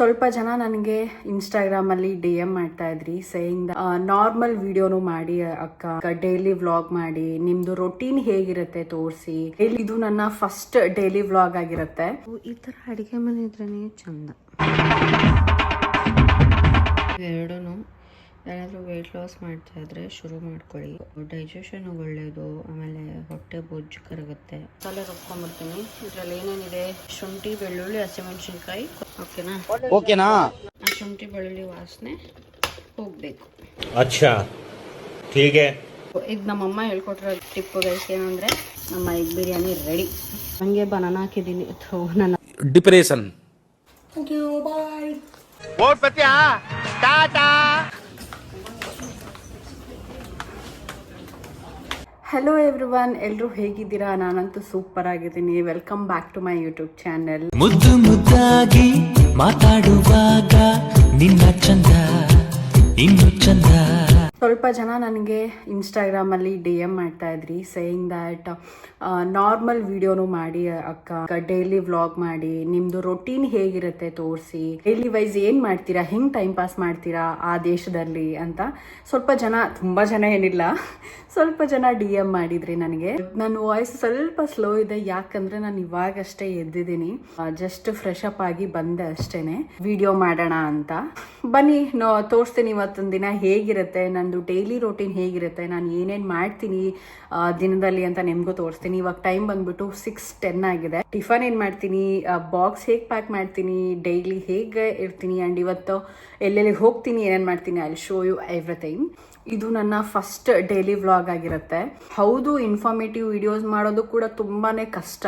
ಸ್ವಲ್ಪ ಜನ ನನಗೆ ಇನ್ಸ್ಟಾಗ್ರಾಮಲ್ಲಿ DM ಮಾಡ್ತಾ ಇದ್ರಿ ಸೇಯಿಂಗ್ ನಾರ್ಮಲ್ ವಿಡಿಯೋನು ಮಾಡಿ ಅಕ್ಕ, ಡೈಲಿ ವ್ಲಾಗ್ ಮಾಡಿ, ನಿಮ್ದು ರೊಟೀನ್ ಹೇಗಿರುತ್ತೆ ತೋರಿಸಿ. ಇದು ನನ್ನ ಫಸ್ಟ್ ಡೈಲಿ ವ್ಲಾಗ್ ಆಗಿರುತ್ತೆ. ಈ ಥರ ಅಡುಗೆ ಮನೆ ಇದ್ರೇ ಚಂದ. ಎರಡೂ ಯಾರಾದರೂ ವೆಯ್ಟ್ ಲಾಸ್ ಮಾಡ್ತಾ ಇದ್ರೆ ಶುರು ಮಾಡ್ಕೊಳ್ಳಿ. ಡೈಜೆಷನ್ ಒಳ್ಳೇದು, ಆಮೇಲೆ ಹೊಟ್ಟೆ ಬೊಜ್ಜು ಕರಗುತ್ತೆ. ಮಸಾಲೆ ರುಬ್ಕೊಂಡ್ಬಿಡ್ತೀನಿ. ಇದರಲ್ಲಿ ಏನೇನಿದೆ, ಶುಂಠಿ, ಬೆಳ್ಳುಳ್ಳಿ, ಹಸಿಮೆಣಸಿನ್ಕಾಯಿ. ಓಕೆನಾ? ಆ ಶುಂಠಿ ಬೆಳ್ಳುಳ್ಳಿ ವಾಸನೆ ಹೋಗ್ಬೇಕು. ಅಚ್ಚಾ ಠೀಕ್ ಹೈ. ಇದು ನಮ್ಮಮ್ಮ ಹೇಳ್ಕೊಟ್ಟಿರೋ ಟಿಪ್ ಗೈಸ್. ಏನಂದ್ರೆ ನಮ್ಮ ಎಗ್ ಬಿರಿಯಾನಿ ರೆಡಿ. ಹಂಗೆ ಬನಾನಾ ಹಾಕಿದ್ದೀನಿ. ನನ್ನ ಡಿಪ್ರೆಷನ್. Thank you, bye. ಓಟ್ ಪತ್ಯಾ ಟಾಟಾ. ಹಲೋ ಎವ್ರಿವನ್, ಎಲ್ಲರೂ ಹೇಗಿದ್ದೀರಾ? ನಾನಂತೂ ಸೂಪರ್ ಆಗಿದ್ದೀನಿ. Welcome back to my YouTube channel. ಮುದ್ದು ಮುದ್ದಾಗಿ ಮಾತಾಡುವಾಗ ನಿನ್ನ ಚಂದ ಇನ್ನು ಚಂದ. ಸ್ವಲ್ಪ ಜನ ನನಗೆ ಇನ್ಸ್ಟಾಗ್ರಾಮಲ್ಲಿ DM ಮಾಡ್ತಾ ಇದ್ರಿ ಸೇಯಿಂಗ್ ದ್ಯಾಟ್ ನಾರ್ಮಲ್ ವಿಡಿಯೋನು ಮಾಡಿ ಅಕ್ಕ, ಡೈಲಿ ವ್ಲಾಗ್ ಮಾಡಿ, ನಿಮ್ದು ರೊಟೀನ್ ಹೇಗಿರುತ್ತೆ ತೋರಿಸಿ, ಡೈಲಿ ವೈಸ್ ಏನು ಮಾಡ್ತೀರಾ, ಹೆಂಗೆ ಟೈಮ್ ಪಾಸ್ ಮಾಡ್ತೀರಾ ಆ ದೇಶದಲ್ಲಿ ಅಂತ ಸ್ವಲ್ಪ ಜನ, ತುಂಬ ಜನ ಏನಿಲ್ಲ, ಸ್ವಲ್ಪ ಜನ DM ಮಾಡಿದ್ರಿ ನನಗೆ. ನನ್ನ ವಾಯ್ಸ್ ಸ್ವಲ್ಪ ಸ್ಲೋ ಇದೆ, ಯಾಕಂದ್ರೆ ನಾನು ಇವಾಗಷ್ಟೇ ಎದ್ದಿದ್ದೀನಿ. ಜಸ್ಟ್ ಫ್ರೆಶ್ ಅಪ್ ಆಗಿ ಬಂದೆ ಅಷ್ಟೇನೆ ವಿಡಿಯೋ ಮಾಡೋಣ ಅಂತ. ಬನ್ನಿ ತೋರಿಸ್ತೀನಿ ಇವತ್ತೊಂದು ದಿನ ಹೇಗಿರುತ್ತೆ, ನಂದು ಡೈಲಿ ರೋಟೀನ್ ಹೇಗಿರುತ್ತೆ, ನಾನು ಏನೇನು ಮಾಡ್ತೀನಿ ದಿನದಲ್ಲಿ ಅಂತ ನಿಮಗೂ ತೋರಿಸ್ತೀನಿ. ಇವಾಗ ಟೈಮ್ ಬಂದ್ಬಿಟ್ಟು 6:10 ಆಗಿದೆ. ಟಿಫನ್ ಏನು ಮಾಡ್ತೀನಿ, ಬಾಕ್ಸ್ ಹೇಗೆ ಪ್ಯಾಕ್ ಮಾಡ್ತೀನಿ, ಡೈಲಿ ಹೇಗೆ ಇರ್ತೀನಿ, ಆ್ಯಂಡ್ ಇವತ್ತು ಎಲ್ಲೆಲ್ಲಿ ಹೋಗ್ತೀನಿ, ಏನೇನು ಮಾಡ್ತೀನಿ, I will show you everything. ಇದು ನನ್ನ ಫಸ್ಟ್ ಡೈಲಿ ವ್ಲಾಗ್ ಆಗಿರುತ್ತೆ. ಹೌದು, ಇನ್ಫಾರ್ಮೇಟಿವ್ ವಿಡಿಯೋಸ್ ಮಾಡೋದು ಕೂಡ ತುಂಬಾನೇ ಕಷ್ಟ.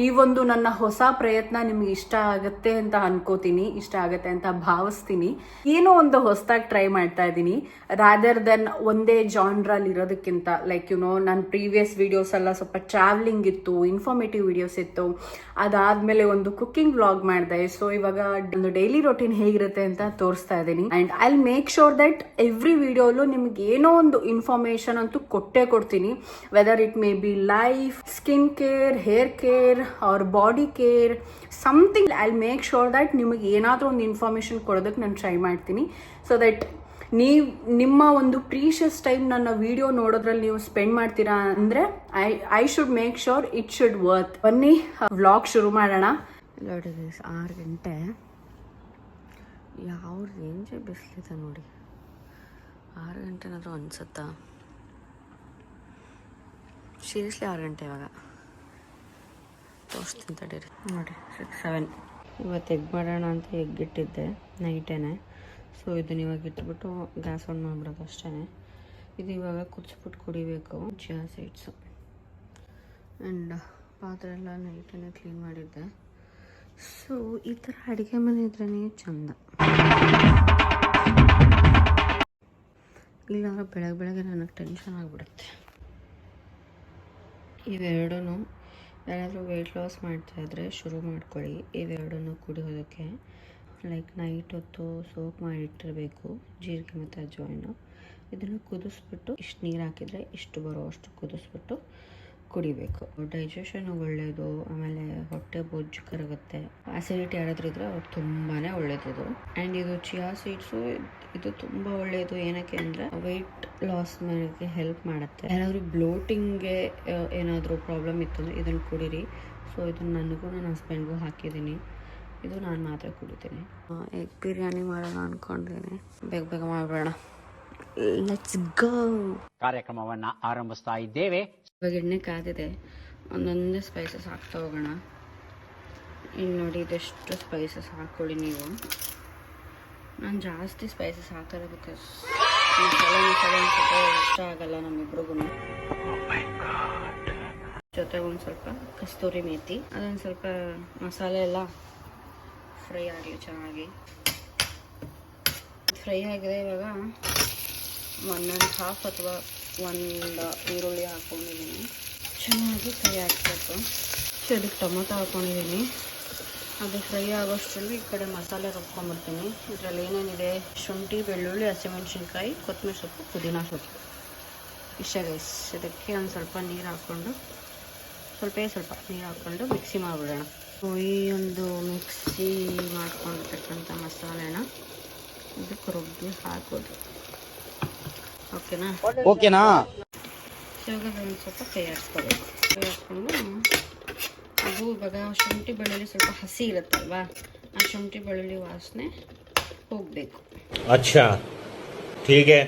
ಈ ಒಂದು ನನ್ನ ಹೊಸ ಪ್ರಯತ್ನ ನಿಮ್ಗೆ ಇಷ್ಟ ಆಗುತ್ತೆ ಅಂತ ಅನ್ಕೋತೀನಿ, ಇಷ್ಟ ಆಗುತ್ತೆ ಅಂತ ಭಾವಿಸ್ತೀನಿ. ಏನೋ ಒಂದು ಹೊಸದಾಗಿ ಟ್ರೈ ಮಾಡ್ತಾ ಇದ್ದೀನಿ, ರಾದರ್ ದೆನ್ ಒಂದೇ ಜಾನ್ರಲ್ಲಿ ಇರೋದಕ್ಕಿಂತ. ಲೈಕ್ ನನ್ನ ಪ್ರೀವಿಯಸ್ ವಿಡಿಯೋಸ್ ಎಲ್ಲ ಸ್ವಲ್ಪ ಟ್ರಾವೆಲಿಂಗ್ ಇತ್ತು, ಇನ್ಫಾರ್ಮೇಟಿವ್ ವಿಡಿಯೋಸ್ ಇತ್ತು. ಅದಾದ್ಮೇಲೆ ಒಂದು ಕುಕಿಂಗ್ ವ್ಲಾಗ್ ಮಾಡಿದೆ. ಸೊ ಇವಾಗ ಒಂದು ಡೈಲಿ ರೊಟೀನ್ ಹೇಗಿರುತ್ತೆ ಅಂತ ತೋರಿಸ್ತಾ ಇದ್ದೀನಿ. And I will make sure that every ವಿಡಿಯೋಲು ನಿಮ್ಗೆ ಏನೋ ಒಂದು ಇನ್ಫಾರ್ಮೇಶನ್ ಅಂತೂ ಕೊಟ್ಟೇ ಕೊಡ್ತೀನಿ. Whether it may be life, skin care, hair care or body care, something. I will make sure that ನಿಮಗೆ ಏನಾದರೂ ಒಂದು ಇನ್ಫಾರ್ಮೇಶನ್ ಕೊಡೋದಕ್ಕೆ ನಾನು ಟ್ರೈ ಮಾಡ್ತೀನಿ. ಸೊ ದಟ್ ನಿಮ್ಮ ಒಂದು ಪ್ರೀಶಿಯಸ್ ಟೈಮ್ ನನ್ನ ವಿಡಿಯೋ ನೋಡೋದ್ರಲ್ಲಿ ನೀವು ಸ್ಪೆಂಡ್ ಮಾಡ್ತೀರಾ ಅಂದರೆ I should make sure it should worth. ಬನ್ನಿ ವ್ಲಾಗ್ ಶುರು ಮಾಡೋಣ. ನೋಡಿ 6 ಗಂಟೆ, ಯಾವ ರೇಂಜೇ ಬಿಸಿಲಿದೆ ನೋಡಿ. 6 ಗಂಟೆನಾದರೂ ಅನ್ಸುತ್ತಾ? ಸೀರಿಯಸ್ಲಿ 6 ಗಂಟೆ ಇವಾಗ. ತೋರಿಸ್ತೀನಿ ತಡೀರಿ. ನೋಡಿ 6-7. ಇವತ್ತು ಎಗ್ ಮಾಡೋಣ ಅಂತ ಎಗ್ ಇಟ್ಟಿದ್ದೆ ನೈಟೇನೆ. ಸೊ ಇದನ್ನ ಇವಾಗ ಇಟ್ಬಿಟ್ಟು ಗ್ಯಾಸ್ ಆನ್ ಮಾಡಿಬಿಡೋದು ಅಷ್ಟೇ. ಇದು ಇವಾಗ ಕುದಿಸ್ಬಿಟ್ಟು ಕುಡಿಬೇಕು. ಚಿಯಾ ಸೀಡ್ಸು ಆ್ಯಂಡ್ ಪಾತ್ರೆ ಎಲ್ಲ ನೈಟೇನೆ ಕ್ಲೀನ್ ಮಾಡಿದ್ದೆ. ಸೊ ಈ ಥರ ಅಡುಗೆ ಮನೆ ಇದ್ರೇ ಚಂದ. ಇಲ್ಲಾಂದ್ರೆ ಬೆಳಗ್ಗೆ ನನಗೆ ಟೆನ್ಷನ್ ಆಗಿಬಿಡುತ್ತೆ. ಇವೆರಡೂ ಯಾರಾದರೂ ವೆಯ್ಟ್ ಲಾಸ್ ಮಾಡ್ತಾಯಿದ್ರೆ ಶುರು ಮಾಡ್ಕೊಳ್ಳಿ. ಇವೆರಡೂ ಕುಡಿಯೋದಕ್ಕೆ ಲೈಕ್ ನೈಟ್ ಹೊತ್ತು ಸೋಕ್ ಮಾಡಿಟ್ಟಿರಬೇಕು, ಜೀರಿಗೆ ಮತ್ತು ಅಜ್ವಾಯಿನ. ಇದನ್ನು ಕುದಿಸ್ಬಿಟ್ಟು ಇಷ್ಟು ನೀರು ಹಾಕಿದರೆ ಇಷ್ಟು ಬರೋ ಅಷ್ಟು ಕುದಿಸ್ಬಿಟ್ಟು ಕುಡಿಬೇಕು. ಡೈಜೆಷನ್ ಒಳ್ಳೆಯದು, ಆಮೇಲೆ ಹೊಟ್ಟೆ ಬೊಜ್ಜು ಕರಗುತ್ತೆ. ಆಸಿಡಿಟಿ ಯಾರಾದರೂ ಇದ್ದರೆ ಅವ್ರು ತುಂಬಾ ಒಳ್ಳೆಯದು. ಆ್ಯಂಡ್ ಇದು ಚಿಯಾ ಸೀಡ್ಸು, ಇದು ತುಂಬ ಒಳ್ಳೆಯದು. ಏನಕ್ಕೆ ಅಂದರೆ ವೆಯ್ಟ್ ಲಾಸ್ ಮಾಡೋಕ್ಕೆ ಹೆಲ್ಪ್ ಮಾಡುತ್ತೆ. ಯಾರಾದರೂ ಬ್ಲೋಟಿಂಗ್ಗೆ ಏನಾದರೂ ಪ್ರಾಬ್ಲಮ್ ಇತ್ತು ಅಂದರೆ ಇದನ್ನು ಕುಡೀರಿ. ಸೊ ಇದನ್ನು ನನಗೂ ನನ್ನ ಹಸ್ಬೆಂಡ್ಗೂ ಹಾಕಿದ್ದೀನಿ. ಇದು ನಾನು ಮಾತ್ರ ಕುಡಿತೀನಿ. ಎಗ್ ಬಿರಿಯಾನಿ ಮಾಡೋಣ ಅಂದ್ಕೊಂಡಿದ್ದೀನಿ. ಬೇಗ ಮಾಡಿಬಿಡೋಣ. Let's go. ಕಾರ್ಯಕ್ರಮವನ್ನು ಆರಂಭಿಸ್ತಾ ಇದ್ದೇವೆ. ಇವಾಗ ಎಣ್ಣೆ ಕಾದಿದೆ, ಒಂದೊಂದೇ ಸ್ಪೈಸಸ್ ಹಾಕ್ತಾ ಹೋಗೋಣ. ಇನ್ನು ನೋಡಿ, ಇದೆಷ್ಟು ಸ್ಪೈಸಸ್ ಹಾಕ್ಕೊಳ್ಳಿ ನೀವು. ನಾನು ಜಾಸ್ತಿ ಸ್ಪೈಸಸ್ ಹಾಕ್ತಾರೆ ಬಿಕಾಸ್ ಮಸಾಲೆ ಇಷ್ಟ ಆಗಲ್ಲ ನಮ್ಮಿಬ್ರಿಗೂ. ಜೊತೆ ಒಂದು ಸ್ವಲ್ಪ ಕಸ್ತೂರಿ ಮೇಥಿ, ಅದೊಂದು ಸ್ವಲ್ಪ ಮಸಾಲೆ ಎಲ್ಲ ಫ್ರೈ ಆಗಲಿ ಚೆನ್ನಾಗಿ. ಫ್ರೈ ಆಗಿದೆ. ಇವಾಗ 1.5 ಅಥವಾ 1 ಈರುಳ್ಳಿ ಹಾಕ್ಕೊಂಡಿದ್ದೀನಿ. ಚೆನ್ನಾಗಿ ಫ್ರೈ ಹಾಕಬೇಕು. ಅದಕ್ಕೆ ಟೊಮೊಟೊ ಹಾಕ್ಕೊಂಡಿದ್ದೀನಿ. ಅದು ಫ್ರೈ ಆಗೋಷ್ಟರಲ್ಲಿ ಈ ಕಡೆ ಮಸಾಲೆ ರುಬ್ಕೊಂಡ್ಬಿಡ್ತೀನಿ. ಇದರಲ್ಲಿ ಏನೇನಿದೆ, ಶುಂಠಿ, ಬೆಳ್ಳುಳ್ಳಿ, ಹಸಿಮೆಣಸಿನ್ಕಾಯಿ, ಕೊತ್ತಂಬರಿ ಸೊಪ್ಪು, ಪುದೀನ ಸೊಪ್ಪು, ಇಷ್ಟೇ ಗೈಸ್. ಇದಕ್ಕೆ ಒಂದು ಸ್ವಲ್ಪ ನೀರು ಹಾಕ್ಕೊಂಡು, ಸ್ವಲ್ಪ ನೀರು ಹಾಕ್ಕೊಂಡು ಮಿಕ್ಸಿ ಮಾಡಿಬಿಡೋಣ. ಈ ಒಂದು ಮಿಕ್ಸಿ ಮಾಡ್ಕೊಂಡಿರ್ತಕ್ಕಂಥ ಮಸಾಲೆನ ಇದಕ್ಕೆ ರುಬ್ಬಿ ಹಾಕೋದು. ಓಕೆನಾ? ಇವಾಗ ಒಂದು ಸ್ವಲ್ಪ ಕೈ ಆಡಿಸ್ಕೋಬೇಕು. ಕೈ ಆಡಿಸ್ಕೊಂಡು ಅದು ಇವಾಗ ಶುಂಠಿ ಬೆಳ್ಳುಳ್ಳಿ ಸ್ವಲ್ಪ ಹಸಿ ಇರುತ್ತಲ್ವಾ, ಆ ಶುಂಠಿ ಬೆಳ್ಳುಳ್ಳಿ ವಾಸನೆ ಹೋಗಬೇಕು. ಅಚ್ಚಾ, ಠೀಕೆ.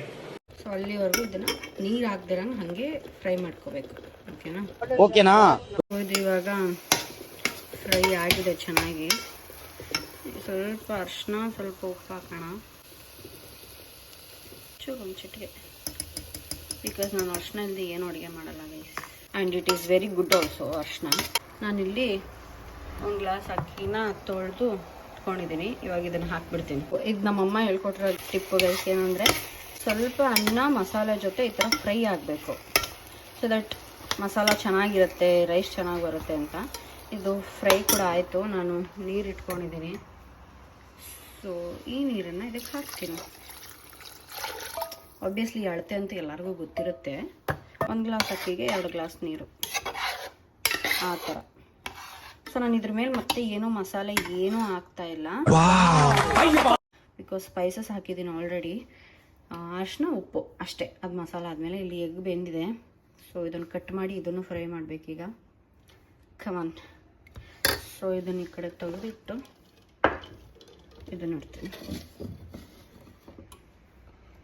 ಸೊ ಅಲ್ಲಿವರೆಗೂ ಇದನ್ನು ನೀರು ಹಾಕ್ದಿರಂಗೆ ಹಾಗೆ ಫ್ರೈ ಮಾಡ್ಕೋಬೇಕು. ಓಕೆನಾ? ಇದು ಇವಾಗ ಫ್ರೈ ಆಗಿದೆ ಚೆನ್ನಾಗಿ. ಸ್ವಲ್ಪ ಅರಿಶಿನ, ಸ್ವಲ್ಪ ಉಪ್ಪು ಹಾಕೋಣ, ಒಂದು ಚಿಟಿಕೆ, ಬಿಕಾಸ್ ನಾನು ಅರಿಶಿನ ಇಲ್ಲದೆ ಏನು ಅಡುಗೆ ಮಾಡಲ್ಲ guys. And it is very good also ಅರಿಶಿನ. ನಾನಿಲ್ಲಿ ಒಂದು ಗ್ಲಾಸ್ ಅಕ್ಕಿನ ತೊಳೆದು ಇಟ್ಕೊಂಡಿದ್ದೀನಿ. ಇವಾಗ ಇದನ್ನು ಹಾಕ್ಬಿಡ್ತೀನಿ. ಇದು ನಮ್ಮಮ್ಮ ಹೇಳ್ಕೊಟ್ಟಿರೋ ಟಿಪ್ಪು ಗೈಸ್. ಏನಂದರೆ ಸ್ವಲ್ಪ ಅನ್ನ ಮಸಾಲೆ ಜೊತೆ ಈ ಥರ ಫ್ರೈ ಆಗಬೇಕು, ಸೊ ದಟ್ ಮಸಾಲ ಚೆನ್ನಾಗಿರುತ್ತೆ, ರೈಸ್ ಚೆನ್ನಾಗಿ ಬರುತ್ತೆ ಅಂತ. ಇದು ಫ್ರೈ ಕೂಡ ಆಯಿತು. ನಾನು ನೀರು ಇಟ್ಕೊಂಡಿದ್ದೀನಿ. ಸೊ ಈ ನೀರನ್ನು ಇದಕ್ಕೆ ಹಾಕ್ತೀನಿ. ಆಬ್ವಿಯಸ್ಲಿ ಅಳತೆ ಅಂತ ಎಲ್ಲರಿಗೂ ಗೊತ್ತಿರುತ್ತೆ. 1 ಗ್ಲಾಸ್ ಅಕ್ಕಿಗೆ 2 ಗ್ಲಾಸ್ ನೀರು, ಆ ಥರ. ಸೊ ನಾನು ಇದ್ರ ಮೇಲೆ ಮತ್ತೆ ಏನೂ ಮಸಾಲೆ ಏನೂ ಹಾಕ್ತಾಯಿಲ್ಲ, ಬಿಕಾಸ್ ಸ್ಪೈಸಸ್ ಹಾಕಿದ್ದೀನಿ ಆಲ್ರೆಡಿ. ಅರಿಶಿನ, ಉಪ್ಪು ಅಷ್ಟೇ. ಅದು ಮಸಾಲ ಆದಮೇಲೆ ಇಲ್ಲಿ ಎಗ್ ಬೆಂದಿದೆ. ಸೊ ಇದನ್ನು ಕಟ್ ಮಾಡಿ ಇದನ್ನು ಫ್ರೈ ಮಾಡಬೇಕೀಗ. ಕಮಾನ್. ಸೊ ಇದನ್ನು ಈ ಕಡೆ ತೆಗೆದಿಟ್ಟು ಇದನ್ನು ಇಡ್ತೀನಿ.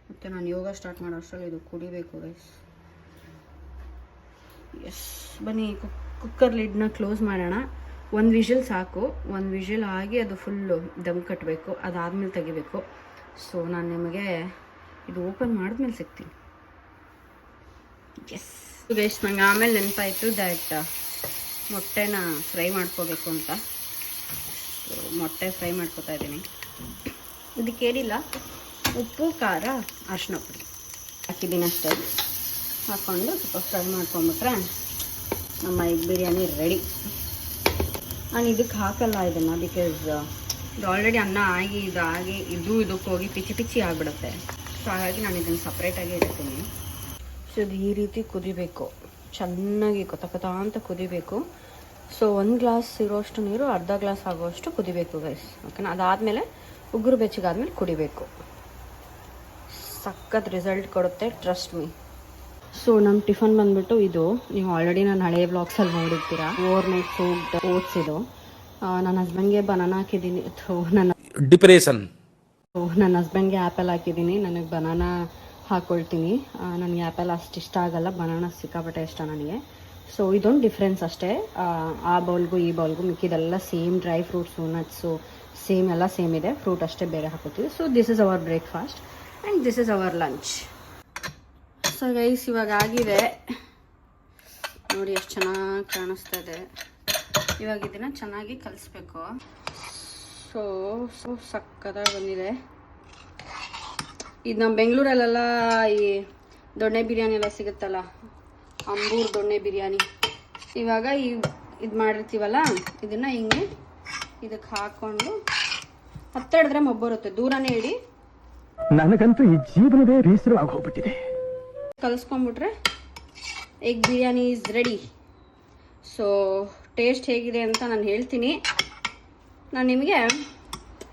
ಮತ್ತು ನಾನು ಯೋಗ ಸ್ಟಾರ್ಟ್ ಮಾಡೋ ಅಷ್ಟರಲ್ಲಿ ಇದು ಕುಡಿಬೇಕು ಗೈಸ್. ಎಸ್, ಬನ್ನಿ ಕುಕ್ಕರ್ ಲಿಡ್ನ ಕ್ಲೋಸ್ ಮಾಡೋಣ. 1 ವಿಷಲ್ ಸಾಕು. 1 ವಿಷಲ್ ಆಗಿ ಅದು ಫುಲ್ಲು ದಮ್ ಕಟ್ಟಬೇಕು, ಅದಾದಮೇಲೆ ತೆಗಿಬೇಕು. ಸೊ ನಾನು ನಿಮಗೆ ಇದು ಓಪನ್ ಮಾಡಿದ್ಮೇಲೆ ಸಿಗ್ತೀನಿ. ಎಸ್ ಗೈಸ್, ನಂಗೆ ಆಮೇಲೆ ನೆನಪಾಯಿತು ದ್ಯಾಟ್ ಮೊಟ್ಟೆನ ಫ್ರೈ ಮಾಡ್ಕೋಬೇಕು ಅಂತ. ಸೊ ಮೊಟ್ಟೆ ಫ್ರೈ ಮಾಡ್ಕೋತಾ ಇದ್ದೀನಿ. ಇದಕ್ಕೇನಿಲ್ಲ, ಉಪ್ಪು, ಖಾರ, ಅರಿಶಿನ ಪುಡಿ ಹಾಕಿದ್ದೀನಿ ಅಷ್ಟೇ. ಹಾಕ್ಕೊಂಡು ಸ್ವಲ್ಪ ಫ್ರೈ ಮಾಡ್ಕೊಂಬಿಟ್ರೆ ನಮ್ಮ ಎಗ್ ಬಿರಿಯಾನಿ ರೆಡಿ. ನಾನು ಇದಕ್ಕೆ ಹಾಕಲ್ಲ ಇದನ್ನು, ಬಿಕಾಸ್ ಇದು ಆಲ್ರೆಡಿ ಅನ್ನ ಆಗಿ ಇದಕ್ಕೆ ಹೋಗಿ ಪಿಚಿ ಆಗಿಬಿಡುತ್ತೆ. ಸೊ ಹಾಗಾಗಿ ನಾನು ಇದನ್ನು ಸಪ್ರೇಟಾಗಿ ಇಡ್ತೀನಿ. ಸೊ ಇದು ಈ ರೀತಿ ಕುದಿಬೇಕು, ಚೆನ್ನಾಗಿ ಕೊತ ಅಂತ ಕುದಿಬೇಕು. ಸೊ 1 ಗ್ಲಾಸ್ ಇರೋಷ್ಟು ನೀರು ಅರ್ಧ ಗ್ಲಾಸ್ ಆಗೋಷ್ಟು ಕುದಿಬೇಕು ಗೈಸ್. ಓಕೆನಾ? ಅದಾದಮೇಲೆ ಉಗುರು ಬೆಚ್ಚಗಾದ್ಮೇಲೆ ಕುಡಿಬೇಕು. ಸಖತ್ ರಿಸಲ್ಟ್ ಕೊಡುತ್ತೆ, ಟ್ರಸ್ಟ್ ಮೀ. ಸೊ ನಮ್ಮ ಟಿಫನ್ ಬಂದುಬಿಟ್ಟು ಇದು. ನೀವು ಆಲ್ರೆಡಿ ನಾನು ಹಳೆಯ ವ್ಲಾಗ್ಸಲ್ಲಿ ನೋಡಿರ್ತೀರ. ಓವರ್ನೈಟ್ ಸೋಕ್ಡ್ ಓಟ್ಸ್ ಇದು. ನನ್ನ ಹಸ್ಬೆಂಡ್ಗೆ ಬನಾನಾ ಹಾಕಿದ್ದೀನಿ. ನನ್ನ ಹಸ್ಬೆಂಡ್ಗೆ ಆ್ಯಪಲ್ ಹಾಕಿದ್ದೀನಿ. ನನಗೆ ಬನಾನಾ ಹಾಕ್ಕೊಳ್ತೀನಿ. ನನಗೆ ಆ್ಯಪಲ್ ಅಷ್ಟು ಇಷ್ಟ ಆಗಲ್ಲ, ಬನಾನಾ ಸಿಕ್ಕಾಪಟ್ಟೆ ಇಷ್ಟ ನನಗೆ. ಸೊ ಇದೊಂದು ಡಿಫ್ರೆನ್ಸ್ ಅಷ್ಟೇ. ಆ ಬೌಲ್ಗೂ ಈ ಬೌಲ್ಗೂ ಮಿಕ್ಕಿದೆಲ್ಲ same. Dry fruits, nuts same, ಎಲ್ಲ ಸೇಮ್ ಇದೆ. ಫ್ರೂಟ್ ಅಷ್ಟೇ ಬೇರೆ ಹಾಕೋತೀವಿ. So this is our breakfast and this is our lunch. So guys, ಇವಾಗ ಆಗಿದೆ ನೋಡಿ, ಎಷ್ಟು ಚೆನ್ನಾಗಿ ಕಾಣಿಸ್ತಾ ಇದೆ. ಇವಾಗ ಇದನ್ನು ಚೆನ್ನಾಗಿ ಕಲಿಸ್ಬೇಕು. ಸೊ ಸಕ್ಕತ್ತಾಗಿ ಬಂದಿದೆ. ಇದು ನಮ್ಮ ಬೆಂಗಳೂರಲ್ಲೆಲ್ಲ ಈ ದೊಣ್ಣೆ ಬಿರಿಯಾನಿ ಎಲ್ಲ ಸಿಗುತ್ತಲ್ಲ, ಅಂಬೂರ್ ದೊಣ್ಣೆ ಬಿರಿಯಾನಿ. ಇವಾಗ ಇದು ಮಾಡಿರ್ತೀವಲ್ಲ, ಇದನ್ನು ಹಿಂಗೆ ಇದಕ್ಕೆ ಹಾಕ್ಕೊಂಡು ಹತ್ತಿರ ಹಿಡಿದ್ರೆ ಮಬ್ಬು ಬರುತ್ತೆ, ದೂರನೇ ಇಡಿ. ನನಗಂತೂ ಈ ಜೀವನವೇ ಬೇಸರವಾಗಿ ಹೋಗ್ಬಿಟ್ಟಿದೆ. ಕಲಿಸ್ಕೊಂಡ್ಬಿಟ್ರೆ egg biryani is ready. So taste ಹೇಗಿದೆ ಅಂತ ನಾನು ಹೇಳ್ತೀನಿ, ನಾನು ನಿಮಗೆ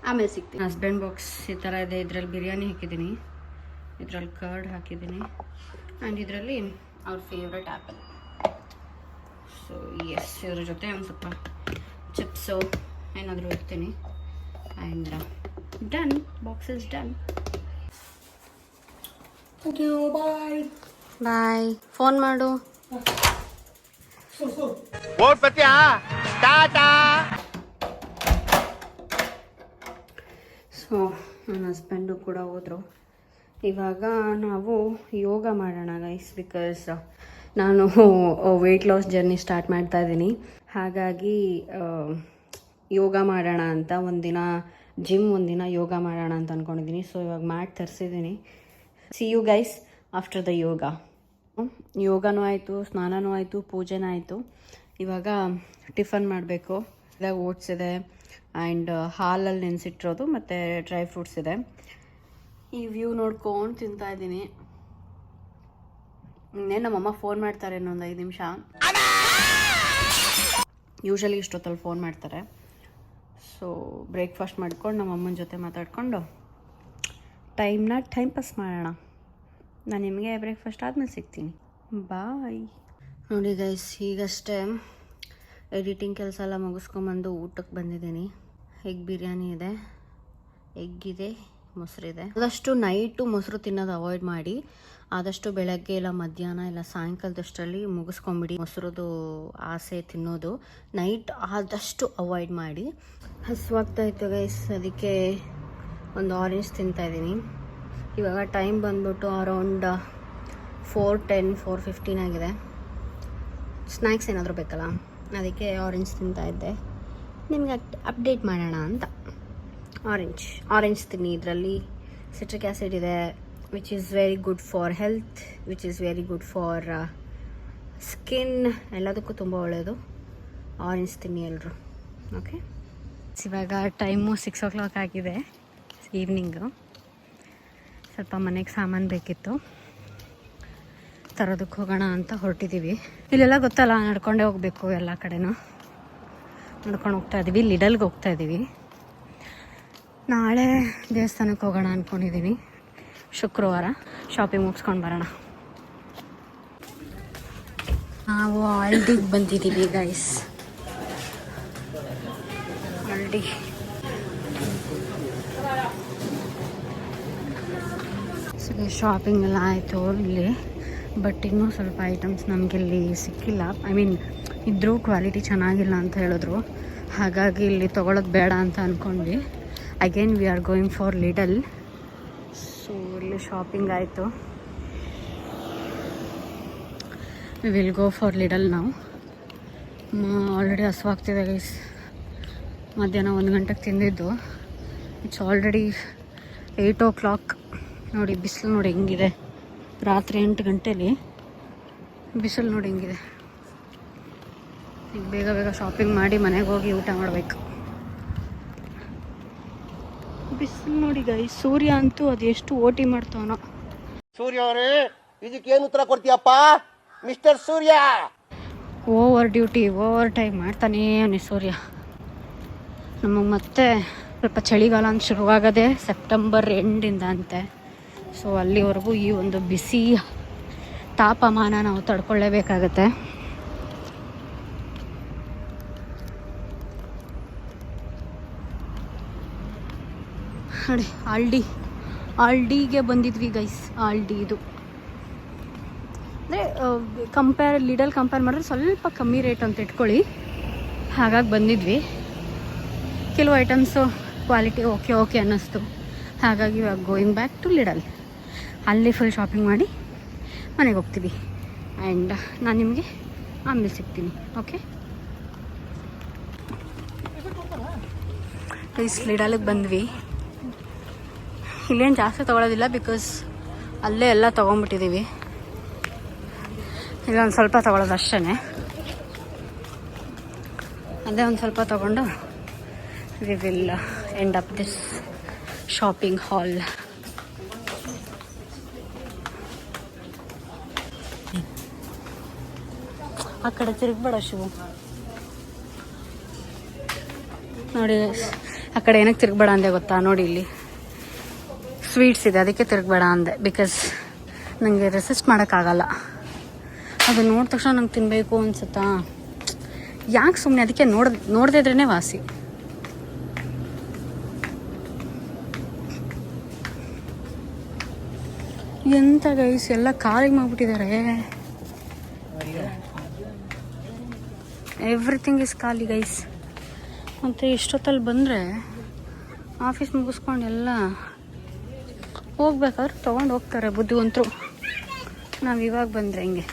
ಆಮೇಲೆ ಸಿಗ್ತೀನಿ. ಹಸ್ಬೆಂಡ್ ಬಾಕ್ಸ್ ಈ ಥರ ಇದೆ. ಇದರಲ್ಲಿ ಬಿರಿಯಾನಿ ಹಾಕಿದ್ದೀನಿ, ಇದರಲ್ಲಿ ಕರ್ಡ್ ಹಾಕಿದ್ದೀನಿ, ಆ್ಯಂಡ್ ಇದರಲ್ಲಿ ಅವ್ರ ಫೇವ್ರೆಟ್ ಆ್ಯಪಲ್. ಸೊ ಎಸ್, ಇದ್ರ ಜೊತೆ ಒಂದು ಸ್ವಲ್ಪ ಚಿಪ್ಸು ಏನಾದರೂ ಇಡ್ತೀನಿ. And done, box is done. Bye. Phone ಮಾಡು. ಓಟ್ ಬತ್ತೀಯಾ? ಟಾಟಾ. ಸೊ ನನ್ನ ಹಸ್ಬೆಂಡು ಕೂಡ ಹೋದರು. ಇವಾಗ ನಾವು ಯೋಗ ಮಾಡೋಣ ಗೈಸ್, ಬಿಕಾಸ್ ನಾನು ವೆಯ್ಟ್ ಲಾಸ್ ಜರ್ನಿ ಸ್ಟಾರ್ಟ್ ಮಾಡ್ತಾ ಇದ್ದೀನಿ. ಹಾಗಾಗಿ ಯೋಗ ಮಾಡೋಣ ಅಂತ, ಒಂದಿನ ಜಿಮ್, ಒಂದಿನ ಯೋಗ ಮಾಡೋಣ ಅಂತ ಅಂದ್ಕೊಂಡಿದ್ದೀನಿ. ಸೊ ಇವಾಗ ಮ್ಯಾಟ್ ತರಿಸಿದ್ದೀನಿ. See you guys after the yoga. ಯೋಗನೂ ಆಯಿತು, ಸ್ನಾನನೂ ಆಯಿತು, ಪೂಜೆನೂ ಆಯಿತು. ಇವಾಗ ಟಿಫನ್ ಮಾಡಬೇಕು. ಇದಾಗ ಓಟ್ಸ್ ಇದೆ, ಆ್ಯಂಡ್ ಹಾಲಲ್ಲಿ ನೆನೆಸಿಟ್ಟಿರೋದು, ಮತ್ತು ಡ್ರೈ ಫ್ರೂಟ್ಸ್ ಇದೆ. ಈ ವ್ಯೂ ನೋಡ್ಕೊಂಡು ತಿಂತಾಯಿದ್ದೀನಿ. ಇನ್ನೇನು ನಮ್ಮಮ್ಮ ಫೋನ್ ಮಾಡ್ತಾರೆ ಇನ್ನೊಂದು 5 ನಿಮಿಷ. ಯೂಶಲಿ ಇಷ್ಟೊತ್ತಲ್ಲಿ ಫೋನ್ ಮಾಡ್ತಾರೆ. ಸೊ ಬ್ರೇಕ್ಫಾಸ್ಟ್ ಮಾಡ್ಕೊಂಡು ನಮ್ಮ ಅಮ್ಮನ ಜೊತೆ ಮಾತಾಡಿಕೊಂಡು ಟೈಮ್ ಪಾಸ್ ಮಾಡೋಣ. ನಾನು ನಿಮಗೆ ಬ್ರೇಕ್ಫಾಸ್ಟ್ ಆದಮೇಲೆ ಸಿಗ್ತೀನಿ. ಬಾಯ್. ನೋಡಿ ಗೈಸ್, ಈಗಷ್ಟೇ ಎಡಿಟಿಂಗ್ ಕೆಲಸ ಎಲ್ಲ ಮುಗಿಸ್ಕೊಂಬಂದು ಊಟಕ್ಕೆ ಬಂದಿದ್ದೀನಿ. ಎಗ್ ಬಿರಿಯಾನಿ ಇದೆ, ಎಗ್ಗಿದೆ, ಮೊಸರಿದೆ. ಆದಷ್ಟು ನೈಟು ಮೊಸರು ತಿನ್ನೋದು ಅವಾಯ್ಡ್ ಮಾಡಿ. ಆದಷ್ಟು ಬೆಳಗ್ಗೆ ಇಲ್ಲ ಮಧ್ಯಾಹ್ನ ಇಲ್ಲ ಸಾಯಂಕಾಲದಷ್ಟರಲ್ಲಿ ಮುಗಿಸ್ಕೊಂಬಿಡಿ ಮೊಸರದು ಆಸೆ ತಿನ್ನೋದು. ನೈಟ್ ಆದಷ್ಟು ಅವಾಯ್ಡ್ ಮಾಡಿ. ಹಸುವಾಗ್ತಾ ಇತ್ತು ಗೈಸ್, ಅದಕ್ಕೆ ಒಂದು ಆರೆಂಜ್ ತಿಂತಾಯಿದ್ದೀನಿ. ಇವಾಗ ಟೈಮ್ ಬಂದ್ಬಿಟ್ಟು ಅರೌಂಡ್ 4:10, 4:15 ಆಗಿದೆ. ಸ್ನ್ಯಾಕ್ಸ್ ಏನಾದರೂ ಬೇಕಲ್ಲ, ಅದಕ್ಕೆ ಆರೆಂಜ್ ತಿಂತಾಯಿದ್ದೆ. ನಿಮಗೆ ಅಪ್ಡೇಟ್ ಮಾಡೋಣ ಅಂತ. ಆರೆಂಜ್ ತಿನ್ನಿ. ಇದರಲ್ಲಿ ಸಿಟ್ರಿಕ್ ಆ್ಯಸಿಡ್ ಇದೆ, which is very good for health, which is very good for skin, ಎಲ್ಲದಕ್ಕೂ ತುಂಬ ಒಳ್ಳೆಯದು. ಆರೆಂಜ್ ತಿನ್ನಿ ಎಲ್ಲರೂ. ಓಕೆ, ಇವಾಗ ಟೈಮು 6 o'clock ಆಗಿದೆ, ಈವ್ನಿಂಗು. ಸ್ವಲ್ಪ ಮನೆಗೆ ಸಾಮಾನು ಬೇಕಿತ್ತು, ತರೋದಕ್ಕೆ ಹೋಗೋಣ ಅಂತ ಹೊರಟಿದ್ದೀವಿ. ಇಲ್ಲೆಲ್ಲ ಗೊತ್ತಲ್ಲ, ನಡ್ಕೊಂಡೇ ಹೋಗಬೇಕು. ಎಲ್ಲ ಕಡೆನೂ ನಡ್ಕೊಂಡು ಹೋಗ್ತಾ ಇದ್ದೀವಿ. ಲಿಡಲ್ಗೆ ಹೋಗ್ತಾ ಇದ್ದೀವಿ. ನಾಳೆ ದೇವಸ್ಥಾನಕ್ಕೆ ಹೋಗೋಣ ಅಂದ್ಕೊಂಡಿದ್ದೀನಿ, ಶುಕ್ರವಾರ. ಶಾಪಿಂಗ್ ಮುಗಿಸ್ಕೊಂಡು ಬರೋಣ. ನಾವು ಆಲ್ಡಿಗೆ ಬಂದಿದ್ದೀವಿ ಗೈಸ್. ಆಲ್ಡಿ ಶಾಪಿಂಗ್ ಎಲ್ಲ ಆಯಿತು ಇಲ್ಲಿ. ಬಟ್ ಇನ್ನೂ ಸ್ವಲ್ಪ ಐಟಮ್ಸ್ ನಮಗಿಲ್ಲಿ ಸಿಕ್ಕಿಲ್ಲ. ಐ ಮೀನ್ ಇದ್ರೂ ಕ್ವಾಲಿಟಿ ಚೆನ್ನಾಗಿಲ್ಲ ಅಂತ ಹೇಳಿದ್ರು. ಹಾಗಾಗಿ ಇಲ್ಲಿ ತೊಗೊಳೋದು ಬೇಡ ಅಂತ ಅಂದ್ಕೊಂಡ್ವಿ. Again we are going for Lidl. So ಇಲ್ಲಿ ಶಾಪಿಂಗ್ ಆಯಿತು. We will go for Lidl ನಾವು. ಆಲ್ರೆಡಿ ಹಸುವಾಗ್ತಿದೆ ಗೈಸ್. ಮಧ್ಯಾಹ್ನ 1 ಗಂಟೆಗೆ ತಿಂದಿದ್ದು. It's already 8 o'clock. ನೋಡಿ ಬಿಸಿಲು ನೋಡಿ ಹೆಂಗಿದೆ. ರಾತ್ರಿ 8 ಗಂಟೆಲಿ ಬಿಸಿಲು ನೋಡಿ ಹೆಂಗಿದೆ. ಈಗ ಬೇಗ ಶಾಪಿಂಗ್ ಮಾಡಿ ಮನೆಗೆ ಹೋಗಿ ಊಟ ಮಾಡಬೇಕು. ಬಿಸಿಲು ನೋಡಿ ಗೈಸ್. ಸೂರ್ಯ ಅಂತೂ ಅದು ಎಷ್ಟು ಓಟಿ ಮಾಡ್ತಾವನೋ. ಸೂರ್ಯ ಅವರೇ, ಇದಕ್ಕೇನು ಉತ್ತರ ಕೊಡ್ತೀಯಪ್ಪ ಮಿಸ್ಟರ್ ಸೂರ್ಯ? ಓವರ್ ಡ್ಯೂಟಿ, ಓವರ್ ಟೈಮ್ ಮಾಡ್ತಾನೇ ಅವನೇ ಸೂರ್ಯ. ನಮಗೆ ಮತ್ತೆ ಸ್ವಲ್ಪ ಚಳಿಗಾಲ ಅಂತ ಶುರುವಾಗದೆ ಸೆಪ್ಟೆಂಬರ್ ಎಂಡಿಂದ ಅಂತೆ. ಸೊ ಅಲ್ಲಿವರೆಗೂ ಈ ಒಂದು ಬಿಸಿ ತಾಪಮಾನ ನಾವು ತಡ್ಕೊಳ್ಳೇಬೇಕಾಗತ್ತೆ. ನೋಡಿ ಆಲ್ಡಿಗೆ ಬಂದಿದ್ವಿ ಗೈಸ್. ಆಲ್ಡಿ ಇದು ಅಂದರೆ ಲಿಡಲ್ ಕಂಪೇರ್ ಮಾಡಿದ್ರೆ ಸ್ವಲ್ಪ ಕಮ್ಮಿ ರೇಟ್ ಅಂತ ಇಟ್ಕೊಳ್ಳಿ. ಹಾಗಾಗಿ ಬಂದಿದ್ವಿ. ಕೆಲವು ಐಟಮ್ಸು ಕ್ವಾಲಿಟಿ ಓಕೆ ಅನ್ನಿಸ್ತು. ಹಾಗಾಗಿ ಇವಾಗ ಗೋಯಿಂಗ್ ಬ್ಯಾಕ್ ಟು ಲಿಡಲ್. ಅಲ್ಲಿ ಫುಲ್ ಶಾಪಿಂಗ್ ಮಾಡಿ ಮನೆಗೆ ಹೋಗ್ತೀವಿ. ಆ್ಯಂಡ್ ನಾನು ನಿಮಗೆ ಆಮೇಲೆ ಸಿಗ್ತೀನಿ. Okay please. ಲಿಡಲ್ಗೆ ಬಂದ್ವಿ. ಇಲ್ಲೇನು ಜಾಸ್ತಿ ತೊಗೊಳೋದಿಲ್ಲ, ಬಿಕಾಸ್ ಅಲ್ಲೇ ಎಲ್ಲ ತೊಗೊಂಬಿಟ್ಟಿದ್ದೀವಿ. ಇಲ್ಲೊಂದು ಸ್ವಲ್ಪ ತೊಗೊಳೋದು ಅಷ್ಟೇ. ಅದೇ ಒಂದು ಸ್ವಲ್ಪ ತೊಗೊಂಡು we will end up this shopping hall. ಆ ಕಡೆ ತಿರುಗಬೇಡ ಶಿವು. ನೋಡಿ ಆ ಕಡೆ ಏನಕ್ಕೆ ತಿರುಗಬೇಡ ಅಂದೆ ಗೊತ್ತಾ? ನೋಡಿ ಇಲ್ಲಿ ಸ್ವೀಟ್ಸ್ ಇದೆ, ಅದಕ್ಕೆ ತಿರುಗಬೇಡ ಅಂದೆ. ಬಿಕಾಸ್ ನನಗೆ ರೆಸಿಸ್ಟ್ ಮಾಡೋಕ್ಕಾಗಲ್ಲ. ಅದು ನೋಡಿದ ತಕ್ಷಣ ನಂಗೆ ತಿನ್ನಬೇಕು ಅನ್ಸುತ್ತಾ. ಯಾಕೆ ಸುಮ್ಮನೆ, ಅದಕ್ಕೆ ನೋಡದೇ ಇದ್ರೇ ವಾಸಿ. ಎಂತ ಗೈಸ್, ಎಲ್ಲ ಖಾಲಿ ಮಾಡಿಬಿಟ್ಟಿದ್ದಾರೆ. ಎವ್ರಿಥಿಂಗ್ ಇಸ್ ಖಾಲಿ ಗೈಸ್. ಮತ್ತು ಇಷ್ಟೊತ್ತಲ್ಲಿ ಬಂದರೆ ಆಫೀಸ್ ಮುಗಿಸ್ಕೊಂಡು ಎಲ್ಲ ಹೋಗ್ಬೇಕಾದ್ರೆ ತೊಗೊಂಡು ಹೋಗ್ತಾರೆ ಬುದ್ಧಿವಂತರು. ನಾವು ಇವಾಗ ಬಂದರೆ ಹೆಂಗೆ,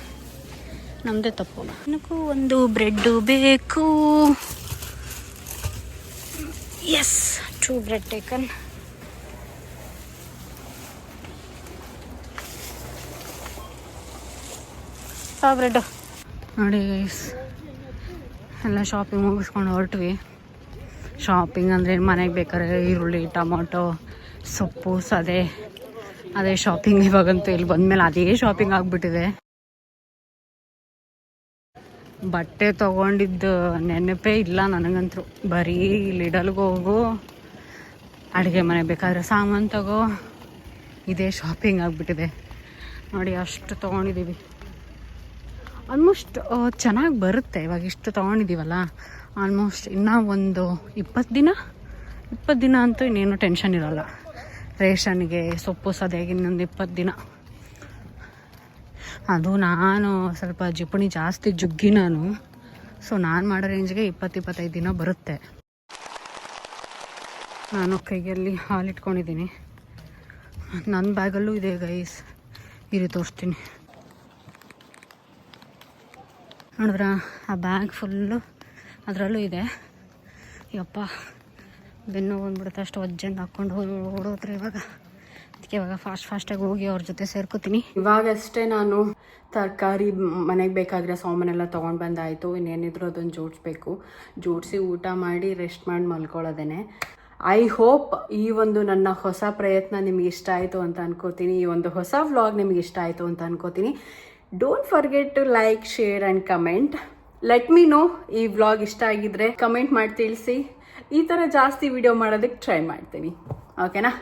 ನಮ್ಮದೇ ತಪ್ಪು. ನನಗೂ ಒಂದು ಬ್ರೆಡ್ಡು ಬೇಕು. Yes, 2 bread taken. ಬ್ರೆಡ್ಡು ನೋಡಿ ಗೈಸ್. ಎಲ್ಲ ಶಾಪಿಂಗ್ ಮುಗಿಸ್ಕೊಂಡು ಹೊರಟ್ವಿ. ಶಾಪಿಂಗ್ ಅಂದರೆ ಮನೆಗೆ ಬೇಕಾದ್ರೆ ಈರುಳ್ಳಿ, ಟೊಮೊಟೊ, ಸೊಪ್ಪು, ಅದೇ ಶಾಪಿಂಗ್. ಇವಾಗಂತೂ ಇಲ್ಲಿ ಬಂದಮೇಲೆ ಅದೇ ಶಾಪಿಂಗ್ ಆಗಿಬಿಟ್ಟಿದೆ. ಬಟ್ಟೆ ತೊಗೊಂಡಿದ್ದು ನೆನಪೇ ಇಲ್ಲ ನನಗಂತೂ. ಬರೀ ಲಿಡಲ್ಗೆ ಹೋಗು, ಅಡುಗೆ ಮನೆ ಬೇಕಾದರೆ ಸಾಮಾನು ತಗೋ, ಇದೇ ಶಾಪಿಂಗ್ ಆಗಿಬಿಟ್ಟಿದೆ ನೋಡಿ. ಅಷ್ಟು ತೊಗೊಂಡಿದ್ದೀವಿ. ಆಲ್ಮೋಸ್ಟ್ ಚೆನ್ನಾಗಿ ಬರುತ್ತೆ ಇವಾಗ. ಇಷ್ಟು ತೊಗೊಂಡಿದ್ದೀವಲ್ಲ, ಆಲ್ಮೋಸ್ಟ್ ಇನ್ನೂ ಒಂದು 20 ದಿನ ಅಂತೂ ಇನ್ನೇನು ಟೆನ್ಷನ್ ಇರೋಲ್ಲ. ರೇಷನ್ಗೆ ಸೊಪ್ಪು ಸದ್ಯಾಗಿ ಇನ್ನೊಂದು 20 ದಿನ. ಅದು ನಾನು ಸ್ವಲ್ಪ ಜಿಪಣಿ ಜಾಸ್ತಿ ಜುಗ್ಗಿ ನಾನು. ಸೊ ನಾನು ಮಾಡೋ ರೇಂಜ್ಗೆ 20-25 ದಿನ ಬರುತ್ತೆ. ನಾನು ಕೈಯಲ್ಲಿ ಹಾಲು ಇಟ್ಕೊಂಡಿದ್ದೀನಿ. ನನ್ನ ಬ್ಯಾಗಲ್ಲೂ ಇದೆ ಗೈಸ್, ಇರಿ ತೋರಿಸ್ತೀನಿ. ನೋಡಿದ್ರ ಆ ಬ್ಯಾಗ್ ಫುಲ್ಲು ಅದರಲ್ಲೂ ಇದೆ. ಯಪ್ಪ ಬೆನ್ನು ಬಂದ್ಬಿಡುತ್ತೆ, ಅಷ್ಟು ವಜ್ಜಂದು ಹಾಕ್ಕೊಂಡು ಓಡೋದ್ರೆ ಇವಾಗ. ಅದಕ್ಕೆ ಇವಾಗ ಫಾಸ್ಟಾಗಿ ಹೋಗಿ ಅವ್ರ ಜೊತೆ ಸೇರ್ಕೋತೀನಿ. ಇವಾಗಷ್ಟೇ ನಾನು ತರಕಾರಿ ಮನೆಗೆ ಬೇಕಾಗಿರೋ ಸಾಮಾನೆಲ್ಲ ತೊಗೊಂಡು ಬಂದಾಯಿತು. ಇನ್ನೇನಿದ್ರು ಅದನ್ನು ಜೋಡಿಸಿ ಊಟ ಮಾಡಿ ರೆಸ್ಟ್ ಮಾಡಿ ಮಲ್ಕೊಳ್ಳೋದೇನೆ. ಐ ಹೋಪ್ ಈ ಒಂದು ನನ್ನ ಹೊಸ ಪ್ರಯತ್ನ ನಿಮಗೆ ಇಷ್ಟ ಆಯಿತು ಅಂತ ಅನ್ಕೋತೀನಿ. ಈ ಒಂದು ಹೊಸ ವ್ಲಾಗ್ ನಿಮಗೆ ಇಷ್ಟ ಆಯಿತು ಅಂತ ಅನ್ಕೋತೀನಿ. Don't forget to like, share and comment. Let me know ಈ ವ್ಲಾಗ್ ಇಷ್ಟ ಆಗಿದ್ರೆ ಕಮೆಂಟ್ ಮಾಡಿ ತಿಳಿಸಿ. ಈ ಥರ ಜಾಸ್ತಿ ವಿಡಿಯೋ ಮಾಡೋದಕ್ಕೆ ಟ್ರೈ ಮಾಡ್ತೀನಿ. ಓಕೆನಾ?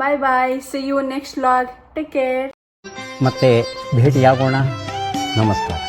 Bye bye, see you next vlog. Take care. ಮತ್ತೆ ಭೇಟಿಯಾಗೋಣ. ನಮಸ್ಕಾರ.